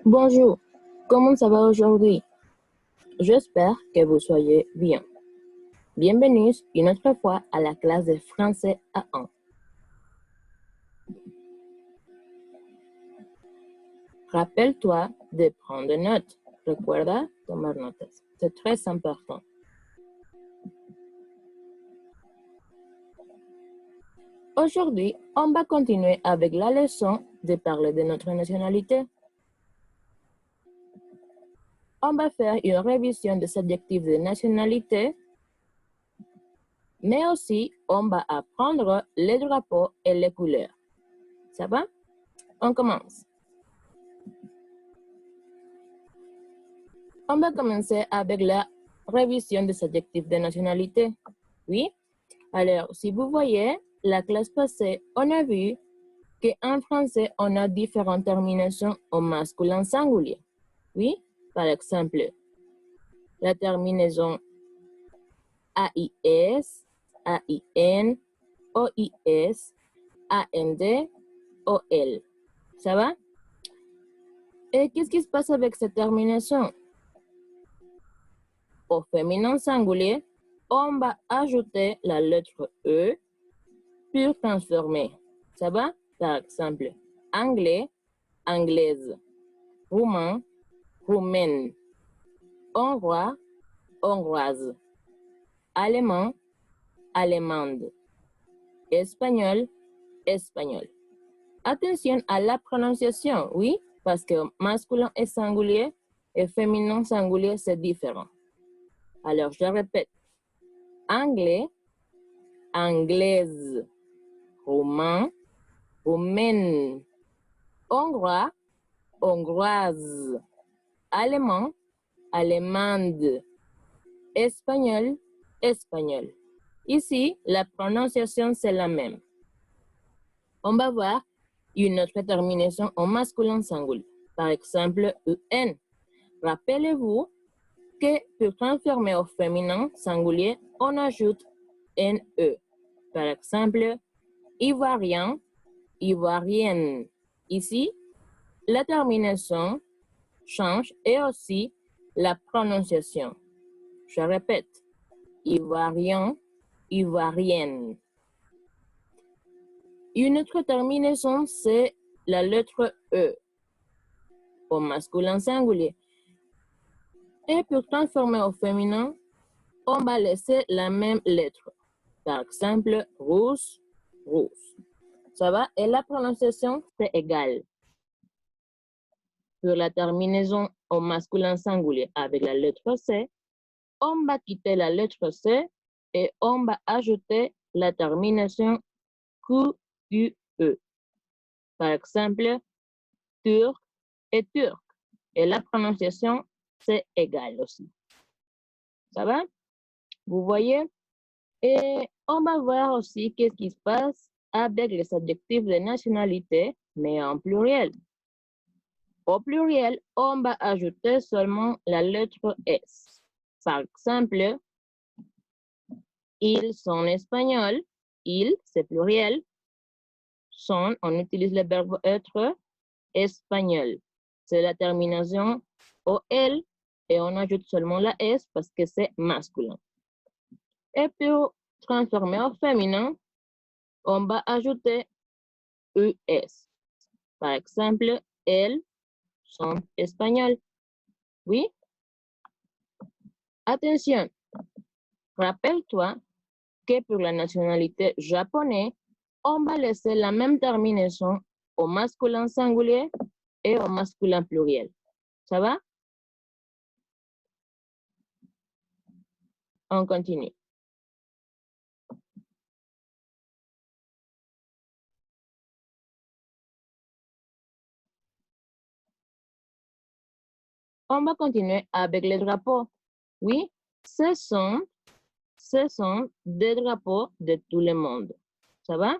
Bonjour, comment ça va aujourd'hui? J'espère que vous soyez bien. Bienvenue une autre fois à la classe de français A1. Rappelle-toi de prendre des notes. Recuerda tomar notas. C'est très important. Aujourd'hui, on va continuer avec la leçon de parler de notre nationalité. On va faire une révision des adjectifs de nationalité, mais aussi on va apprendre les drapeaux et les couleurs. Ça va? On commence. On va commencer avec la révision des adjectifs de nationalité. Oui? Alors, si vous voyez, la classe passée, on a vu qu'en français, on a différentes terminations au masculin singulier. Oui? Par exemple, la terminaison AIS, AIN, OIS, AND, OL. Ça va? Et qu'est-ce qui se passe avec cette terminaison? Au féminin singulier, on va ajouter la lettre E pour transformer. Ça va? Par exemple, anglais, anglaise, roumain, roumaine, hongrois, hongroise, allemand, allemande, espagnol, espagnol. Attention à la prononciation, oui, parce que masculin et singulier et féminin singulier, c'est différent. Alors, je répète, anglais, anglaise, roumain, roumaine, hongrois, hongroise, allemand, allemande, espagnol, espagnol. Ici, la prononciation, c'est la même. On va voir une autre terminaison en masculin singulier. Par exemple, UN. Rappelez-vous que pour transformer au féminin singulier, on ajoute NE. Par exemple, ivoirien, ivoirienne. Ici, la terminaison change et aussi la prononciation. Je répète, ivoirien, ivoirienne. Une autre terminaison, c'est la lettre E au masculin singulier. Et pour transformer au féminin, on va laisser la même lettre. Par exemple, rousse, rousse. Ça va? Et la prononciation, c'est égal. Pour la terminaison au masculin singulier avec la lettre C, on va quitter la lettre C et on va ajouter la terminaison QUE. Par exemple, turc et turc. Et la prononciation, c'est égal aussi. Ça va? Vous voyez? Et on va voir aussi qu'est-ce qui se passe avec les adjectifs de nationalité, mais en pluriel. Au pluriel, on va ajouter seulement la lettre S. Par exemple, ils sont espagnols. Ils, c'est pluriel. Sont, on utilise le verbe être, espagnol. C'est la terminaison OL et on ajoute seulement la S parce que c'est masculin. Et pour transformer au féminin, on va ajouter US. Par exemple, elles sont espagnoles. Oui? Attention, rappelle-toi que pour la nationalité japonaise, on va laisser la même terminaison au masculin singulier et au masculin pluriel. Ça va? On continue. On va continuer avec les drapeaux. Oui, ce sont des drapeaux de tout le monde. Ça va?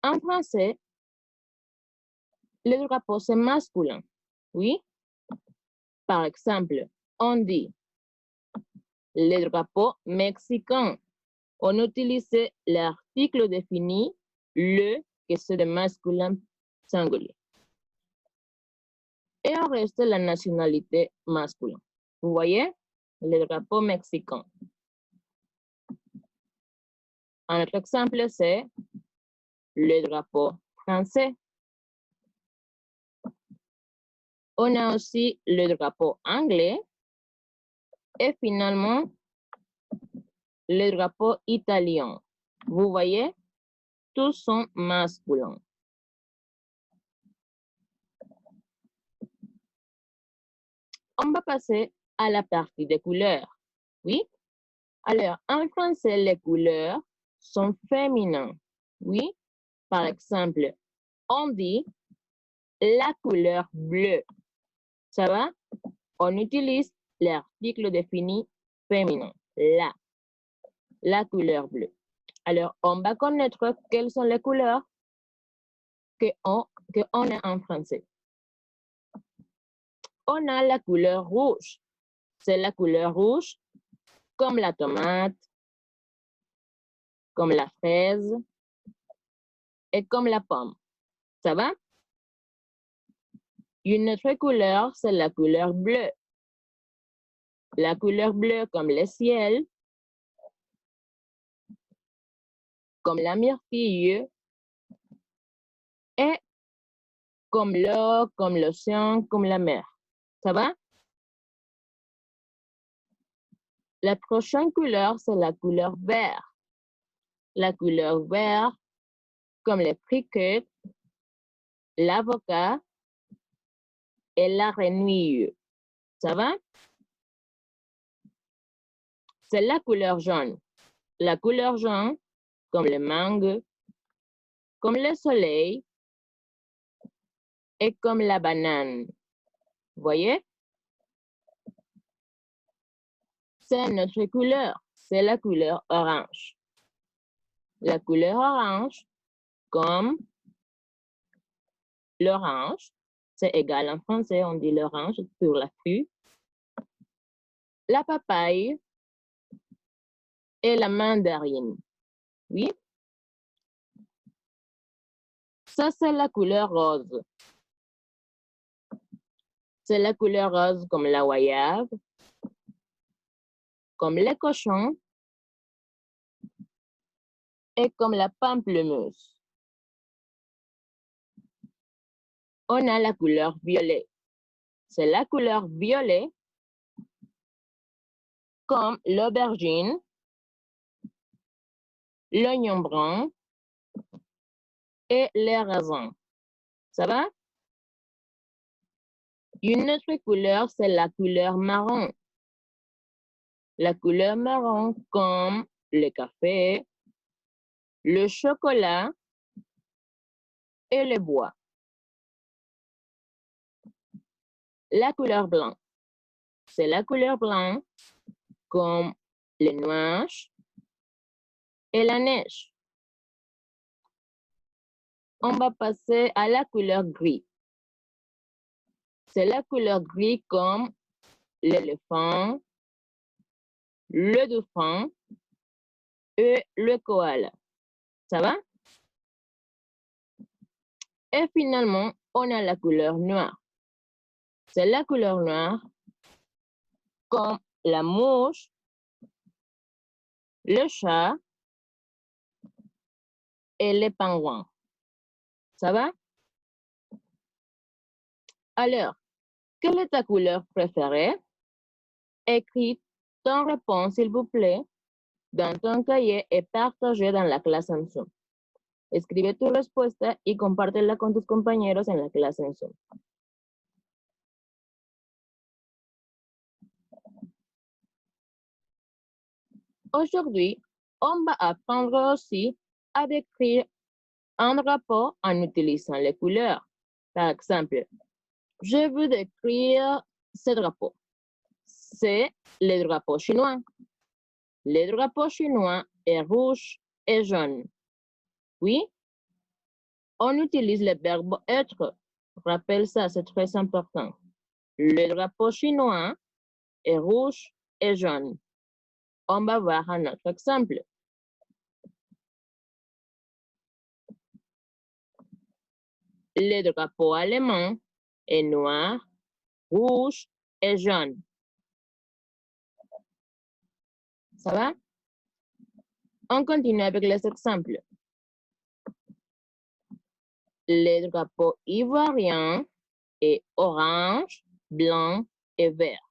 En français, le drapeau c'est masculin. Oui? Par exemple, on dit le drapeau mexicain. On utilise l'article défini, le, que c'est le masculin singulier. Et on reste la nationalité masculine. Vous voyez, le drapeau mexicain. Un autre exemple, c'est le drapeau français. On a aussi le drapeau anglais et finalement le drapeau italien. Vous voyez, tous sont masculins. On va passer à la partie des couleurs. Oui? Alors, en français, les couleurs sont féminines. Oui? Par exemple, on dit la couleur bleue. Ça va? On utilise l'article défini féminin. La couleur bleue. Alors, on va connaître quelles sont les couleurs qu'on a en français. On a la couleur rouge. C'est la couleur rouge comme la tomate, comme la fraise et comme la pomme. Ça va? Une autre couleur, c'est la couleur bleue. La couleur bleue comme le ciel, comme la myrtille et comme l'eau, comme l'océan, comme la mer. Ça va? La prochaine couleur, c'est la couleur vert. La couleur vert, comme les criquets, l'avocat et la renouille. Ça va? C'est la couleur jaune. La couleur jaune, comme le mangue, comme le soleil et comme la banane. Vous voyez? C'est notre couleur. C'est la couleur orange. La couleur orange, comme l'orange, c'est égal en français, on dit l'orange pour la fruit. La papaye et la mandarine. Oui? Ça, c'est la couleur rose. C'est la couleur rose comme la goyave, comme les cochons et comme la pamplemousse. On a la couleur violet. C'est la couleur violet comme l'aubergine, l'oignon brun et les raisins. Ça va? Une autre couleur, c'est la couleur marron. La couleur marron comme le café, le chocolat et le bois. La couleur blanc, c'est la couleur blanc comme les nuages et la neige. On va passer à la couleur gris. C'est la couleur gris comme l'éléphant, le dauphin et le koala. Ça va? Et finalement, on a la couleur noire. C'est la couleur noire comme la mouche, le chat et les pingouins. Ça va? Alors, quelle est ta couleur préférée? Écris ton réponse, s'il vous plaît, dans ton cahier et partage dans la clase en Zoom. Escribe tu respuesta y compártela con tus compañeros en la clase en Zoom. Aujourd'hui, on va apprendre aussi à décrire un drapeau en utilisant les couleurs. Par exemple, je veux décrire ce drapeau. C'est le drapeau chinois. Le drapeau chinois est rouge et jaune. Oui, on utilise le verbe être. Rappelle ça, c'est très important. Le drapeau chinois est rouge et jaune. On va voir un autre exemple. Le drapeau allemand est noir, rouge et jaune. Ça va? On continue avec les exemples. Le drapeau ivoirien est orange, blanc et vert.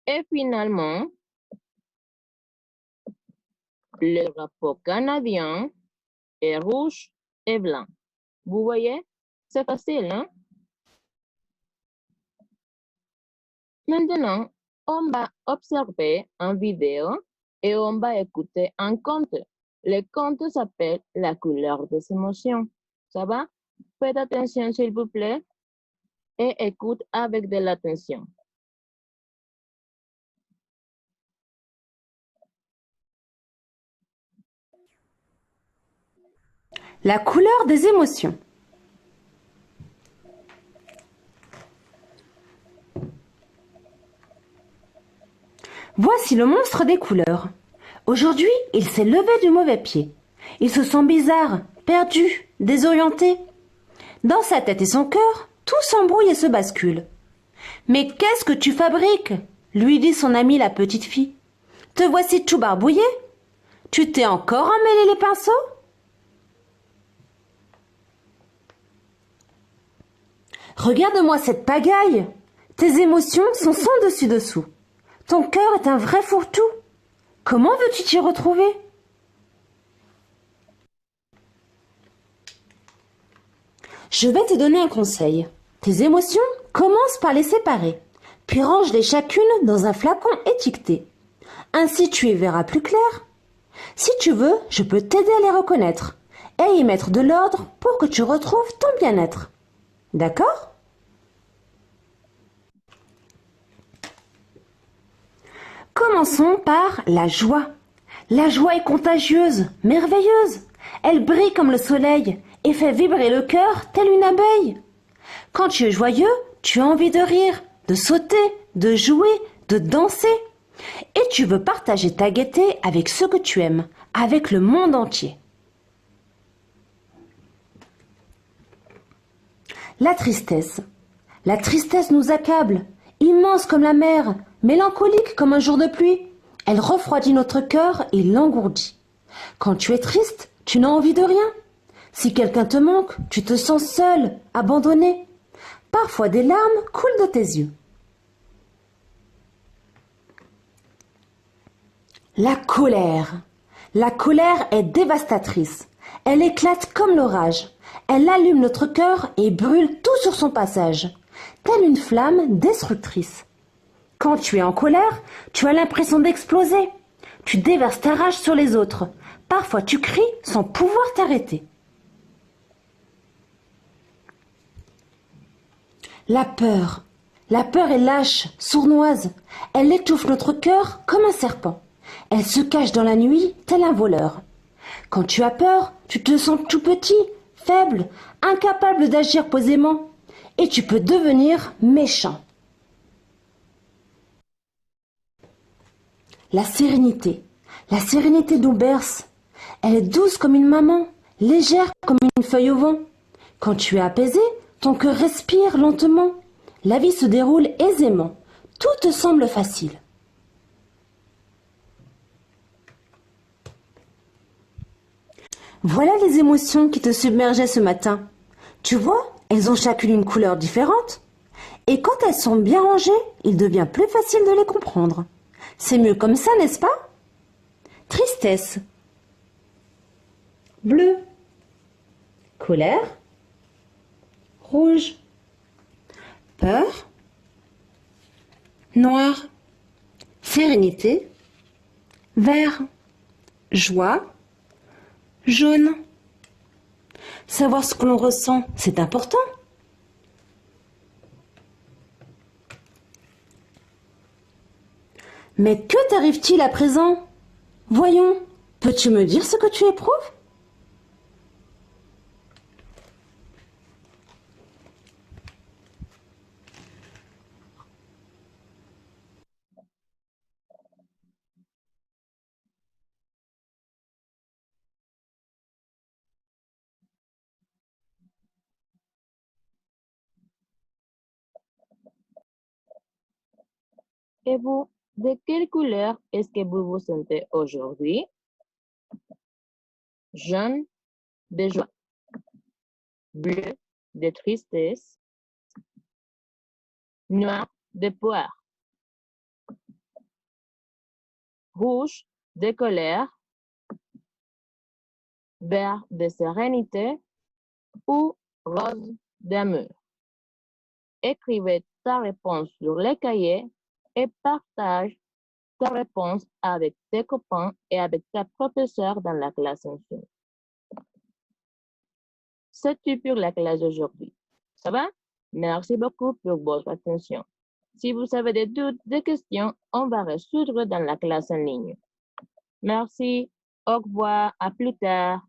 Et finalement, le drapeau canadien est rouge et blanc. Vous voyez? C'est facile, hein? Maintenant, on va observer en vidéo et on va écouter un conte. Le conte s'appelle La couleur des émotions. Ça va? Faites attention, s'il vous plaît, et écoute avec de l'attention. La couleur des émotions. Voici le monstre des couleurs. Aujourd'hui, il s'est levé du mauvais pied. Il se sent bizarre, perdu, désorienté. Dans sa tête et son cœur, tout s'embrouille et se bascule. Mais qu'est-ce que tu fabriques? Lui dit son amie la petite fille. Te voici tout barbouillé? Tu t'es encore emmêlé les pinceaux? Regarde-moi cette pagaille. Tes émotions sont sans dessus-dessous. Ton cœur est un vrai fourre-tout. Comment veux-tu t'y retrouver? Je vais te donner un conseil. Tes émotions, commence par les séparer, puis range-les chacune dans un flacon étiqueté. Ainsi tu y verras plus clair. Si tu veux, je peux t'aider à les reconnaître et y mettre de l'ordre pour que tu retrouves ton bien-être. D'accord? Commençons par la joie. La joie est contagieuse, merveilleuse. Elle brille comme le soleil et fait vibrer le cœur telle une abeille. Quand tu es joyeux, tu as envie de rire, de sauter, de jouer, de danser. Et tu veux partager ta gaieté avec ceux que tu aimes, avec le monde entier. La tristesse. La tristesse nous accable, immense comme la mer, mélancolique comme un jour de pluie. Elle refroidit notre cœur et l'engourdit. Quand tu es triste, tu n'as envie de rien. Si quelqu'un te manque, tu te sens seul, abandonné. Parfois des larmes coulent de tes yeux. La colère. La colère est dévastatrice. Elle éclate comme l'orage. Elle allume notre cœur et brûle tout sur son passage, telle une flamme destructrice. Quand tu es en colère, tu as l'impression d'exploser. Tu déverses ta rage sur les autres. Parfois tu cries sans pouvoir t'arrêter. La peur. La peur est lâche, sournoise. Elle étouffe notre cœur comme un serpent. Elle se cache dans la nuit tel un voleur. Quand tu as peur, tu te sens tout petit, faible, incapable d'agir posément. Et tu peux devenir méchant. La sérénité. La sérénité nous berce. Elle est douce comme une maman, légère comme une feuille au vent. Quand tu es apaisé, ton cœur respire lentement. La vie se déroule aisément. Tout te semble facile. Voilà les émotions qui te submergeaient ce matin. Tu vois, elles ont chacune une couleur différente. Et quand elles sont bien rangées, il devient plus facile de les comprendre. C'est mieux comme ça, n'est-ce pas? Tristesse. Bleu. Colère. Rouge. Peur. Noir. Sérénité. Vert. Joie. Jaune. Savoir ce que l'on ressent, c'est important. Mais que t'arrive-t-il à présent? Voyons, peux-tu me dire ce que tu éprouves? Et vous, de quelle couleur est-ce que vous vous sentez aujourd'hui? Jaune de joie, bleu de tristesse, noir de poire, rouge de colère, vert de sérénité ou rose d'amour. Écrivez ta réponse sur le cahier et partage ta réponse avec tes copains et avec ta professeure dans la classe ensemble. C'est tout pour la classe d'aujourd'hui. Ça va? Merci beaucoup pour votre attention. Si vous avez des doutes, des questions, on va résoudre dans la classe en ligne. Merci. Au revoir. À plus tard.